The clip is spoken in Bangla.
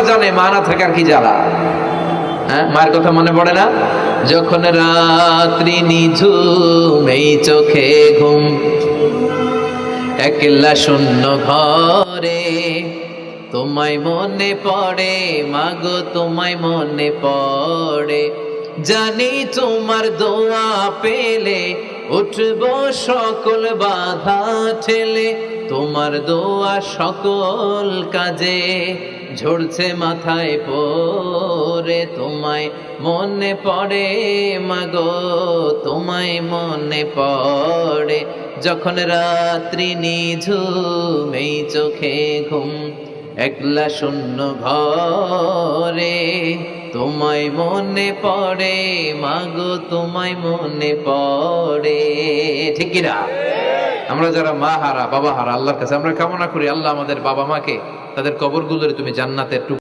জানে মা না থাকার কি জ্বালা। হ্যাঁ, মায়ের কথা মনে পড়ে না? যখন রাত্রি নিঝুম এই চোখে ঘুম, একলা শূন্য ঘরে, তোমায় মনে পড়ে মাগো, তোমায় মনে পড়ে। জানি তোমার দোয়া পেলে উঠবো সকল বাধা ঠেলে, তোমার দোয়া সকল কাজে ঝরছে মাথায় পড়ে। তোমায় মনে পড়ে মাগো, তোমায় মনে পড়ে। যখন রাত্রি নিঝুম এই চোখে ঘুম, একলা শূন্য ঘরে, তোমায় মনে পড়ে মাগো, তোমায় মনে পড়ে। ঠিক কিনা? আমরা যারা মা হারা বাবা হারা, আল্লাহর কাছে আমরা কামনা করি আল্লাহ আমাদের বাবা মাকে তাদের কবরগুলোরে তুমি জান্নাতের